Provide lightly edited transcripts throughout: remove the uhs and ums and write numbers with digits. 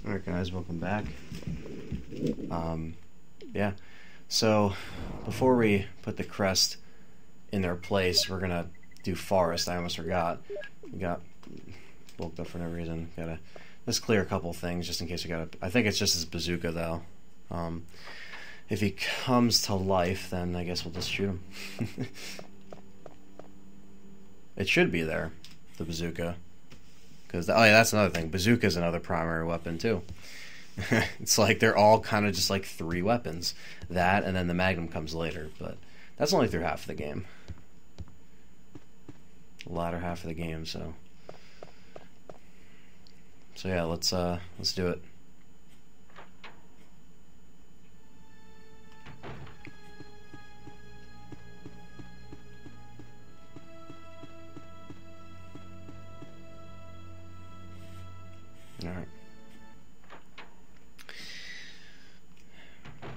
Alright guys, welcome back. Yeah, so before we put the crest in their place, we're gonna do forest. I almost forgot. We got bulked up for no reason. Let's clear a couple things just in case we gotta. I think it's just his bazooka though. If he comes to life, then I guess we'll just shoot him. It should be there, the bazooka. Because, oh yeah, that's another thing. Bazooka is another primary weapon, too. It's like they're all kind of just like 3 weapons. That, and then the Magnum comes later. But that's only through half of the game. The latter half of the game, so. So yeah, let's do it. Alright.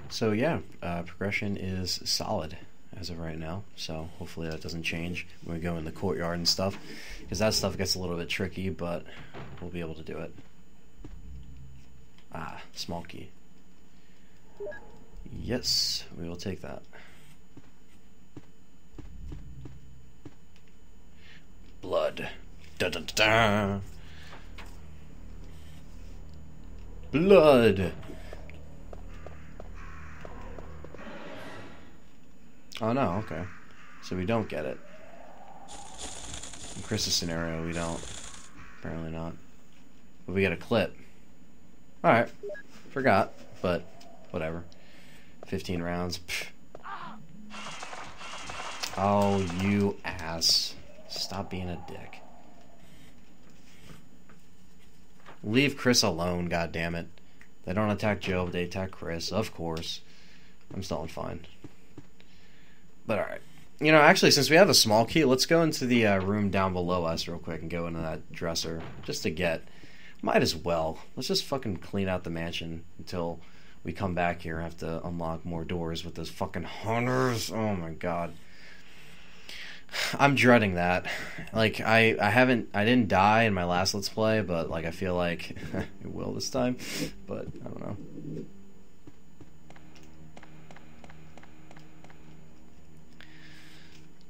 So yeah, progression is solid as of right now, so hopefully that doesn't change when we go in the courtyard and stuff, because that stuff gets a little bit tricky, but we'll be able to do it. Ah, small key. Yes, we will take that. Blood. Da da da da. Blood. Oh no, okay. So we don't get it. In Chris's scenario, we don't. Apparently not. But we get a clip. Alright. Forgot, but whatever. 15 rounds. Pfft. Oh, you ass. Stop being a dick. Leave Chris alone, goddammit. They don't attack Joe, they attack Chris, of course. I'm still fine. But alright. You know, actually, since we have a small key, let's go into the room down below us real quick and go into that dresser. Just to get... Might as well. Let's just fucking clean out the mansion until we come back here and have to unlock more doors with those fucking hunters. Oh my god. I'm dreading that. Like, I didn't die in my last Let's Play, but, like, I feel like it will this time. But, I don't know.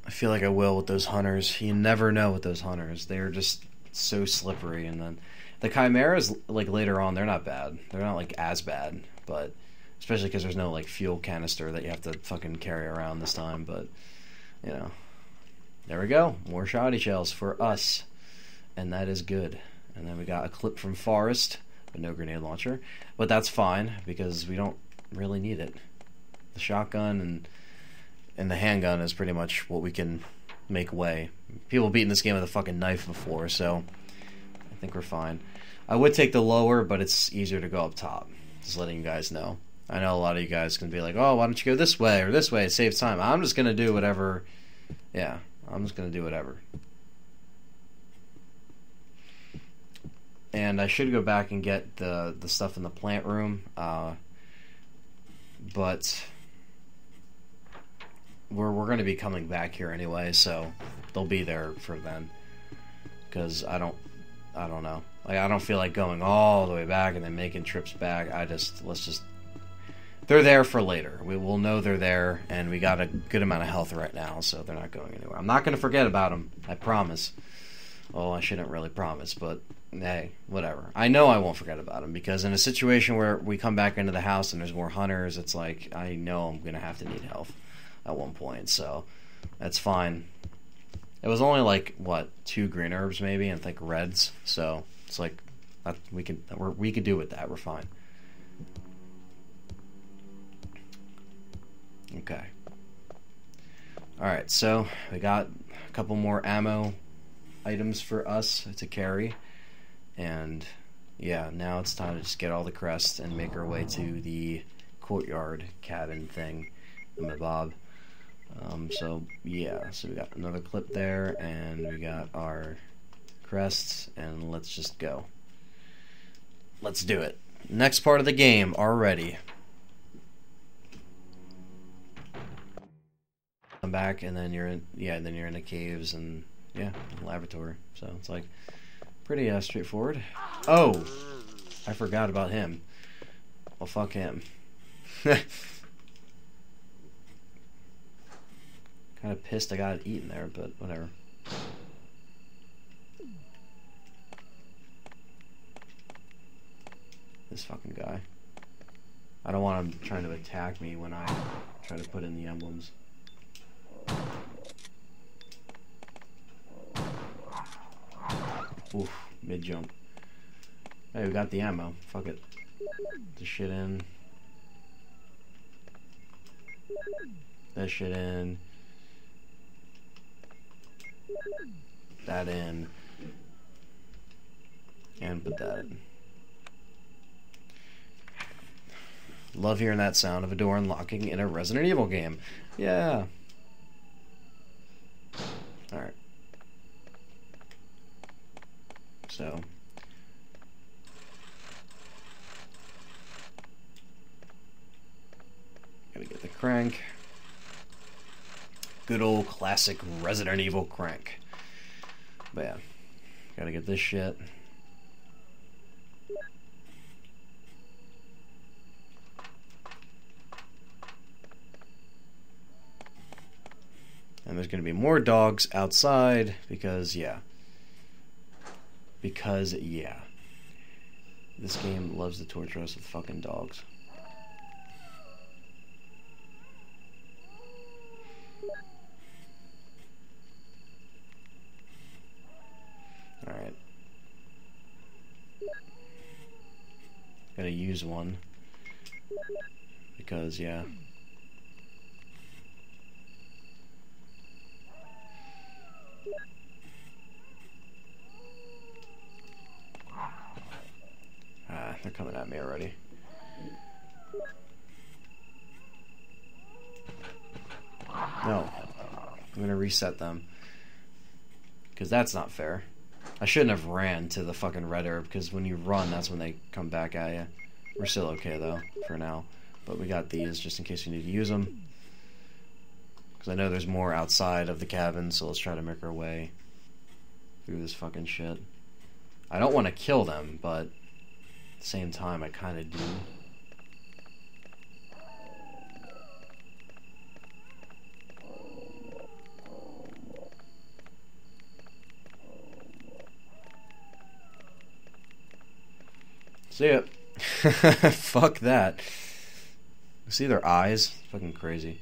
I feel like I will with those hunters. You never know with those hunters. They're just so slippery. And then the chimeras, like, later on, they're not bad. They're not, like, as bad. But, especially because there's no, like, fuel canister that you have to fucking carry around this time. But, you know. There we go. More shoddy shells for us. And that is good. And then we got a clip from Forest, but no grenade launcher. But that's fine, because we don't really need it. The shotgun and the handgun is pretty much what we can make way. People beaten this game with a fucking knife before, so I think we're fine. I would take the lower, but it's easier to go up top. Just letting you guys know. I know a lot of you guys can be like, oh, why don't you go this way or this way? It saves time. I'm just going to do whatever. Yeah, I'm just going to do whatever. And I should go back and get the stuff in the plant room. But we're going to be coming back here anyway, so they'll be there for then. Because I don't know. Like, I don't feel like going all the way back and then making trips back. They're there for later. We will know they're there, and we got a good amount of health right now, so they're not going anywhere. I'm not going to forget about them. I promise. Well, I shouldn't really promise, but hey, whatever. I know I won't forget about them, because in a situation where we come back into the house and there's more hunters, it's like, I know I'm going to have to need health at one point, so that's fine. It was only like, what, 2 green herbs maybe, and I think reds, so it's like, we could do with that. We're fine. Okay. Alright, so we got a couple more ammo items for us to carry. And yeah, now it's time to just get all the crests and make our way to the courtyard cabin thing. Bob. So yeah, so we got another clip there, and we got our crests, and let's just go. Let's do it. Next part of the game already. Come back, and then you're in, then you're in the caves, and yeah, the laboratory. So it's like pretty straightforward. Oh, I forgot about him. Well, fuck him. Kind of pissed I got it eaten there, but whatever. This fucking guy. I don't want him trying to attack me when I try to put in the emblems. Oof, mid-jump. Hey, we got the ammo. Fuck it. Put this shit in. That shit in. That in. And put that in. Love hearing that sound of a door unlocking in a Resident Evil game. Yeah. Alright. So. Gotta get the crank. Good old classic Resident Evil crank. But yeah. Gotta get this shit. And there's going to be more dogs outside because, yeah. Because, yeah. This game loves to torture us with fucking dogs. Alright. Gotta use one. Because, yeah. They're coming at me already. No. I'm gonna reset them. Because that's not fair. I shouldn't have ran to the fucking red herb, because when you run, that's when they come back at you. We're still okay, though, for now. But we got these, just in case we need to use them. Because I know there's more outside of the cabin, so let's try to make our way through this fucking shit. I don't want to kill them, but at the same time, I kind of do. See ya. Fuck that. See their eyes? Fucking crazy.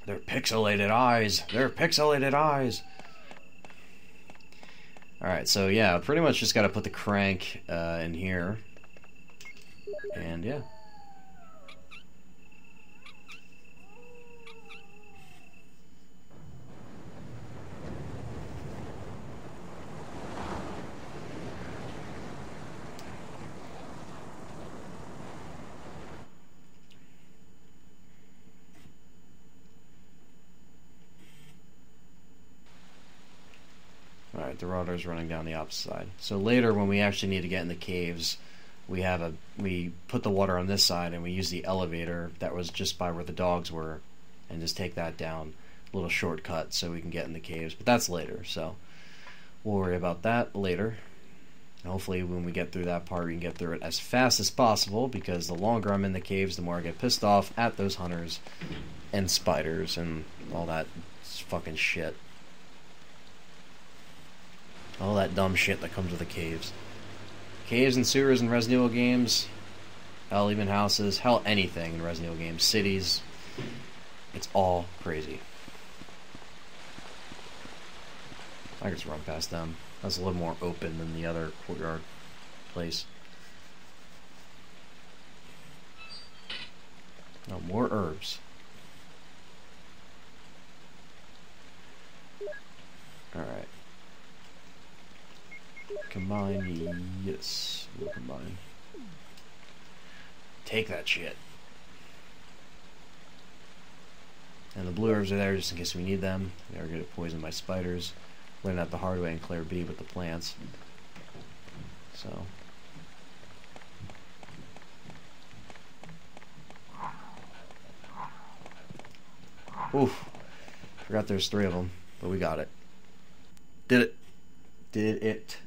They're pixelated eyes. They're pixelated eyes. Alright, so yeah, pretty much just gotta put the crank in here. And yeah. Alright, the rudder's running down the opposite side. So later, when we actually need to get in the caves, we put the water on this side and we use the elevator that was just by where the dogs were and just take that down. A little shortcut so we can get in the caves. But that's later, so we'll worry about that later. And hopefully when we get through that part, we can get through it as fast as possible, because the longer I'm in the caves, the more I get pissed off at those hunters and spiders and all that fucking shit. All that dumb shit that comes with the caves. Caves and sewers in Resident Evil games. Hell, even houses. Hell, anything in Resident Evil games. Cities. It's all crazy. I can just run past them. That's a little more open than the other courtyard place. No, more herbs. Alright. Combine, yes, we'll combine. Take that shit. And the blue herbs are there just in case we need them. They are get poisoned by spiders. Learned that the hard way in Claire B with the plants. So. Oof. Forgot there's 3 of them, but we got it. Did it. Did it.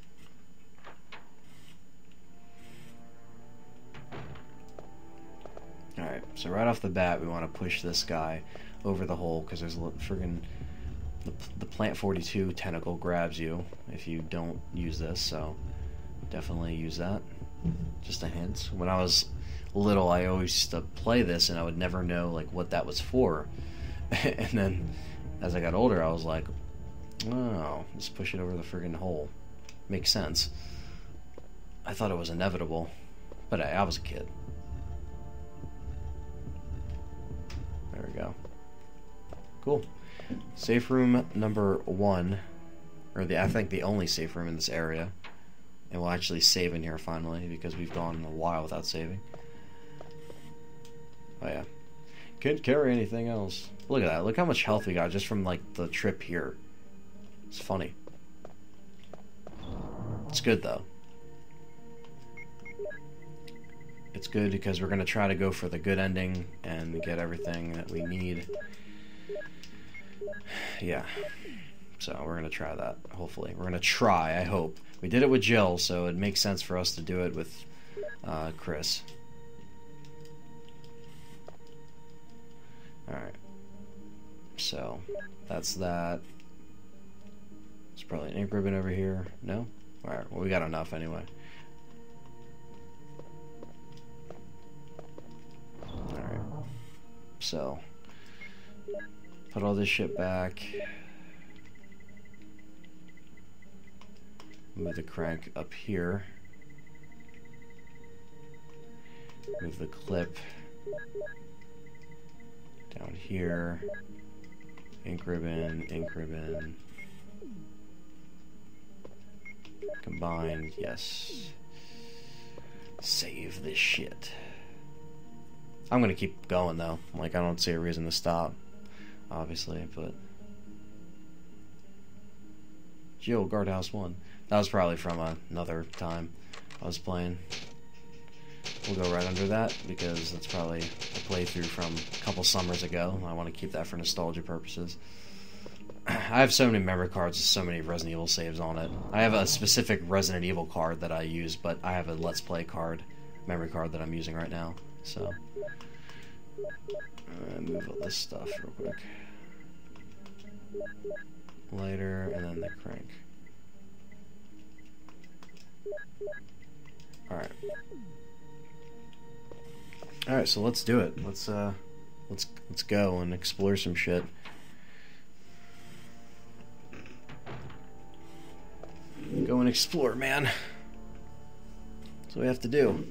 So right off the bat, we want to push this guy over the hole, because there's a friggin' the Plant 42 tentacle grabs you if you don't use this, so definitely use that. Just a hint. When I was little, I always used to play this, and I would never know like what that was for. And then as I got older, I was like, oh, just push it over the friggin' hole. Makes sense. I thought it was inevitable, but I was a kid. There we go. Cool. Safe room number 1, or I think the only safe room in this area, and we'll actually save in here finally because we've gone a while without saving. Oh yeah, can't carry anything else. Look at that! Look how much health we got just from like the trip here. It's funny. It's good though. It's good because we're gonna try to go for the good ending and get everything that we need. Yeah, so we're gonna try that. Hopefully, we're gonna try. I hope we did it with Jill, so it makes sense for us to do it with Chris. All right, so that's that. There's probably an ink ribbon over here. No, all right. Well, we got enough anyway. All right, so. Put all this shit back. Move the crank up here. Move the clip down here. Ink ribbon, ink ribbon. Combined, yes. Save this shit. I'm gonna keep going though. Like, I don't see a reason to stop. Obviously, but Jill, Guardhouse 1. That was probably from another time I was playing. We'll go right under that because that's probably a playthrough from a couple summers ago. I want to keep that for nostalgia purposes. I have so many memory cards, so many Resident Evil saves on it. I have a specific Resident Evil card that I use, but I have a Let's Play card, memory card that I'm using right now. So move all this stuff real quick. Lighter, and then the crank. Alright. Alright, so let's do it. Let's go and explore some shit. Go and explore, man. That's what we have to do.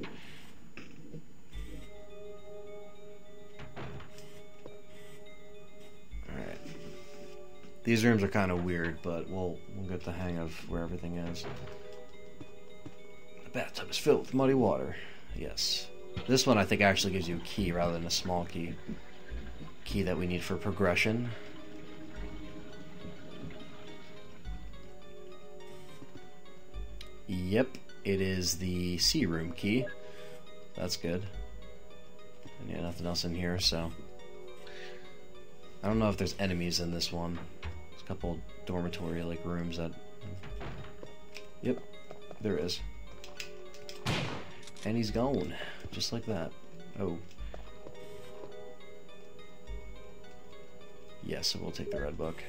These rooms are kind of weird, but we'll get the hang of where everything is. The bathtub is filled with muddy water. Yes. This one I think actually gives you a key rather than a small key. Key that we need for progression. Yep, it is the C room key. That's good. And yeah, nothing else in here, so I don't know if there's enemies in this one. There's a couple dormitory like rooms that. Yep, there is. And he's gone, just like that. Oh. Yes, so we'll take the red book.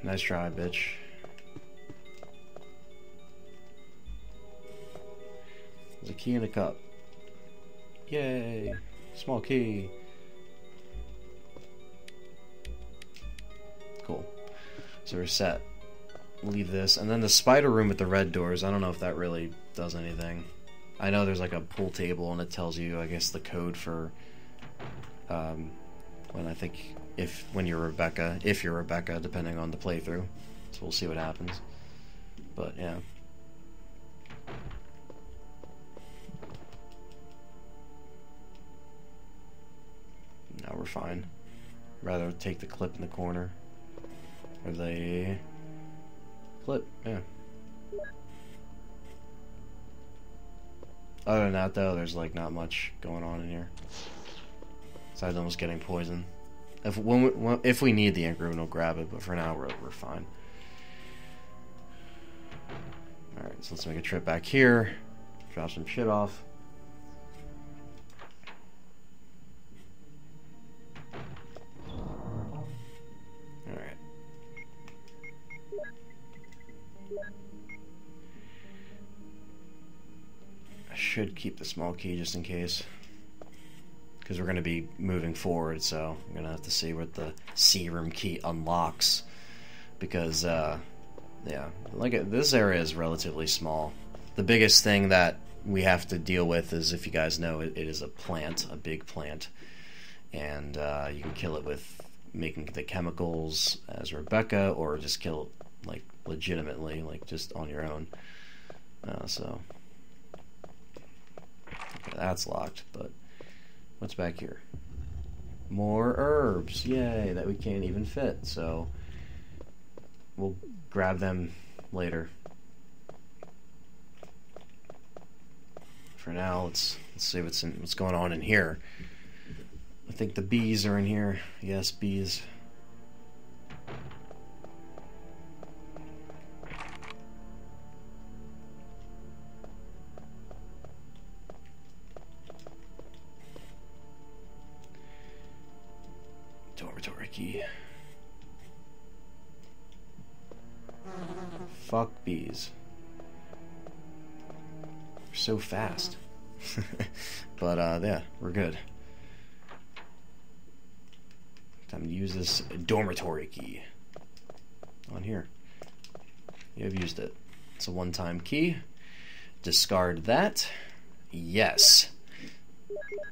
Nice try, bitch. There's a key in a cup. Yay! Small key. Cool. So we're set. Leave this. And then the spider room with the red doors, I don't know if that really does anything. I know there's like a pool table and it tells you, I guess, the code for when I think when you're Rebecca, depending on the playthrough. So we'll see what happens. But yeah. Now we're fine. Rather take the clip in the corner. Or the clip, yeah. Other than that though, there's like not much going on in here. Besides almost getting poisoned. If we need the ink ribbon, we'll grab it, but for now we're fine. Alright, so let's make a trip back here. Drop some shit off. Alright. I should keep the small key just in case. Because we're going to be moving forward, so I'm going to have to see what the C room key unlocks. Because, yeah, like this area is relatively small. The biggest thing that we have to deal with is, if you guys know, it is a plant, a big plant. And you can kill it with making the chemicals as Rebecca, or just kill it, like, legitimately, like, just on your own. So, okay, that's locked, but what's back here? More herbs, yay, that we can't even fit, so we'll grab them later. For now, let's see what's going on in here. I think the bees are in here. Yes, bees. Dormitory key. Fuck bees. They're so fast. But, yeah, we're good. Time to use this dormitory key. On here. You have used it. It's a one-time key. Discard that. Yes.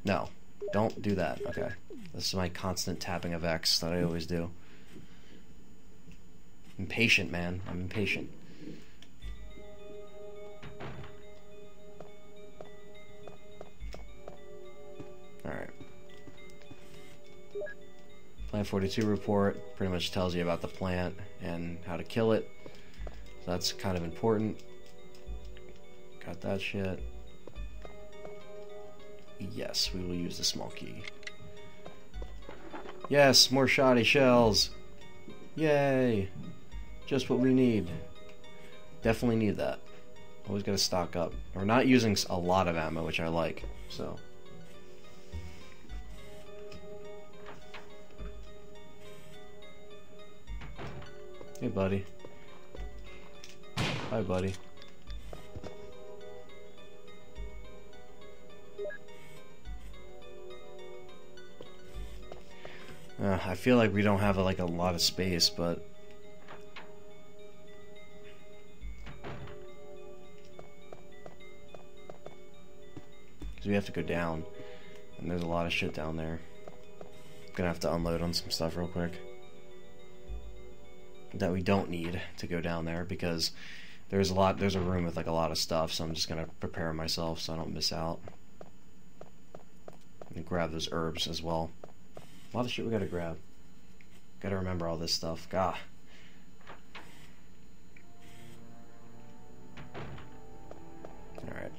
No. Don't do that. Okay. This is my constant tapping of X that I always do. Impatient, man. I'm impatient. Alright. Plant 42 report pretty much tells you about the plant and how to kill it. So that's kind of important. Got that shit. Yes, we will use the small key. Yes, more shoddy shells. Yay. Just what we need. Definitely need that. Always gotta stock up. We're not using a lot of ammo, which I like, so. Hey, buddy. Bye, buddy. I feel like we don't have like a lot of space, but because we have to go down, and there's a lot of shit down there. I'm gonna have to unload on some stuff real quick that we don't need to go down there, because there's a room with like a lot of stuff, so I'm just gonna prepare myself so I don't miss out. And grab those herbs as well. A lot of shit we gotta grab. Gotta remember all this stuff. Gah. Alright.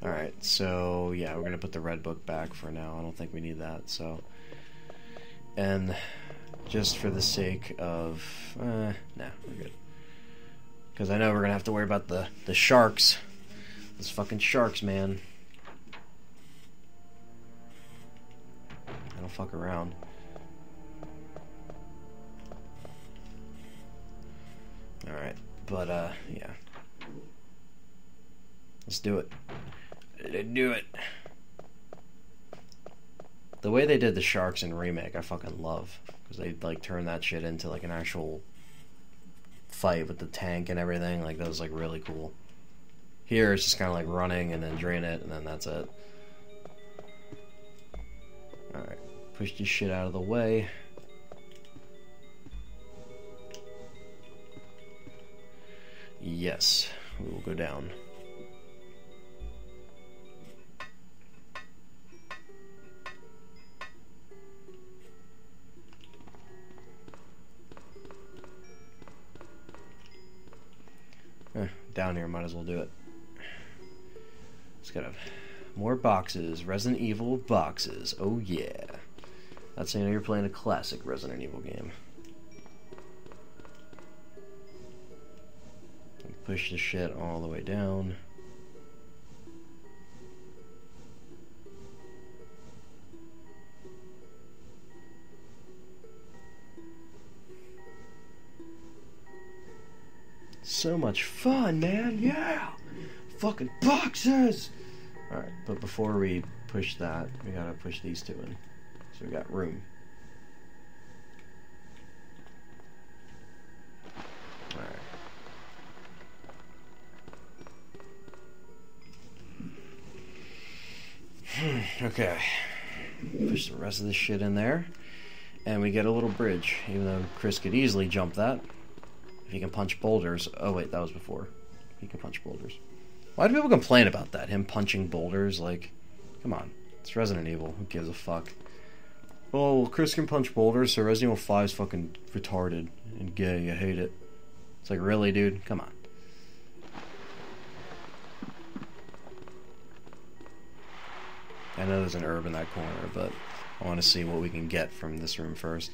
Alright, so yeah, we're gonna put the red book back for now. I don't think we need that, so. And just for the sake of nah, we're good. Because I know we're gonna have to worry about the sharks. Those fucking sharks, man. I don't fuck around. Alright, but yeah. Let's do it. Let's do it. The way they did the sharks in Remake, I fucking love. Because they, like, turned that shit into, like, an actual fight with the tank and everything. Like, that was, like, really cool. Here, it's just kind of, like, running and then drain it, and then that's it. Alright. Push this shit out of the way. Yes. We will go down. down here, might as well do it. Let's get more boxes. Resident Evil boxes. Oh yeah. That's how you know you're playing a classic Resident Evil game. Push the shit all the way down. So much fun, man. Yeah. Fucking boxes. Alright, but before we push that, we gotta push these two in. So we got room. Alright. Okay. Push the rest of this shit in there. And we get a little bridge, even though Chris could easily jump that. If he can punch boulders. Oh wait, that was before. He can punch boulders. Why do people complain about that? Him punching boulders? Like, come on. It's Resident Evil. Who gives a fuck? Oh, well, Chris can punch boulders, so Resident Evil 5 is fucking retarded and gay. I hate it. It's like, really, dude? Come on. I know there's an herb in that corner, but I want to see what we can get from this room first.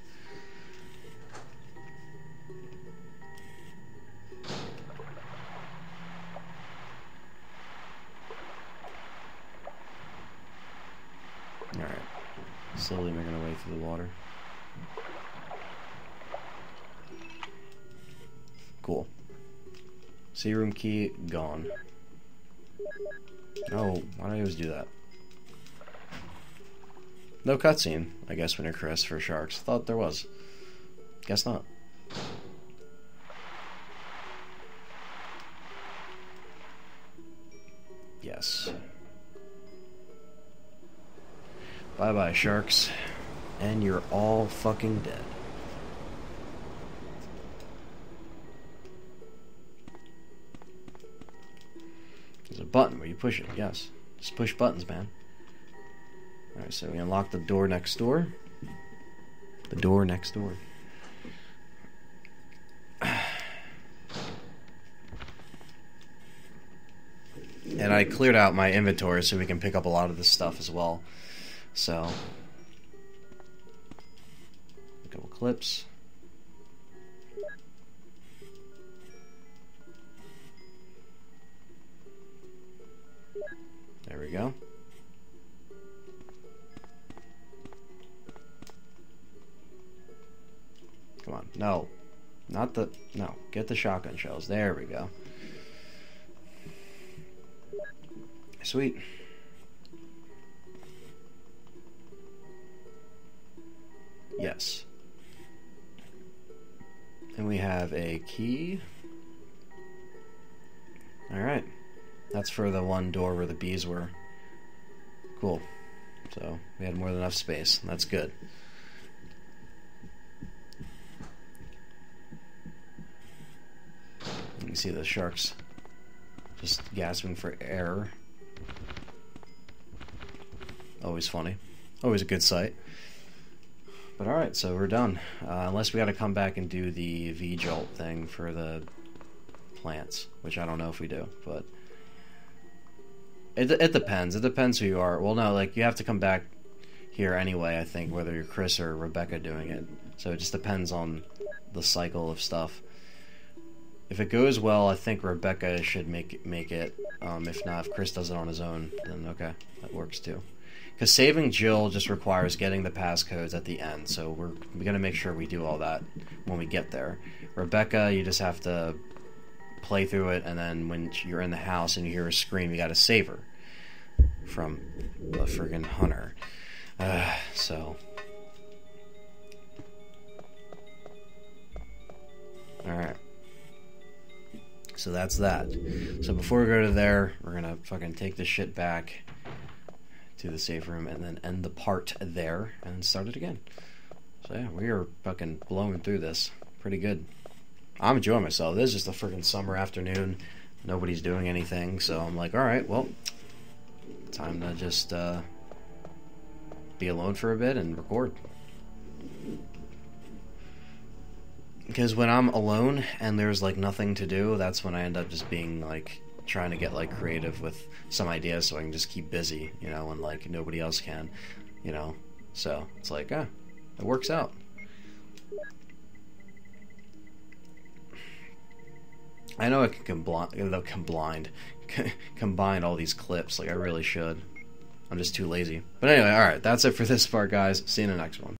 Alright. Slowly making our way through the water. Cool. Sea room key, gone. Oh, why do I always do that? No cutscene, I guess, when you're Chris for sharks. Thought there was. Guess not. Yes. Bye-bye, sharks. And you're all fucking dead. There's a button where you push it, yes. Just push buttons, man. Alright, so we unlock the door next door. The door next door. And I cleared out my inventory so we can pick up a lot of this stuff as well. So, a couple clips. There we go. Come on. No. Not the... No. Get the shotgun shells. There we go. Sweet. Yes. And we have a key. Alright. That's for the one door where the bees were. Cool. So, we had more than enough space. That's good. You can see the sharks just gasping for air. Always funny. Always a good sight. But alright, so we're done. Unless we gotta come back and do the V-jolt thing for the plants, which I don't know if we do, but it depends. It depends who you are. Well, no, like, you have to come back here anyway, I think, whether you're Chris or Rebecca doing it. So it just depends on the cycle of stuff. If it goes well, I think Rebecca should make it. If not, if Chris does it on his own, then okay, that works too. Because saving Jill just requires getting the passcodes at the end, so we're going to make sure we do all that when we get there. Rebecca, you just have to play through it, and then when you're in the house and you hear her scream, you got to save her from the friggin' hunter. So... Alright. So that's that. So before we go to there, we're going to fucking take this shit back to the safe room and then end the part there and start it again. So yeah, we are fucking blowing through this pretty good. I'm enjoying myself. This is just a freaking summer afternoon. Nobody's doing anything, so I'm like, alright, well, time to just be alone for a bit and record. Because when I'm alone and there's like nothing to do, that's when I end up just being like trying to get like creative with some ideas so I can just keep busy, you know, and like nobody else can, you know. So it's like, it works out. I know I can combine all these clips, like I really should. I'm just too lazy. But anyway, alright, that's it for this part, guys. See you in the next one.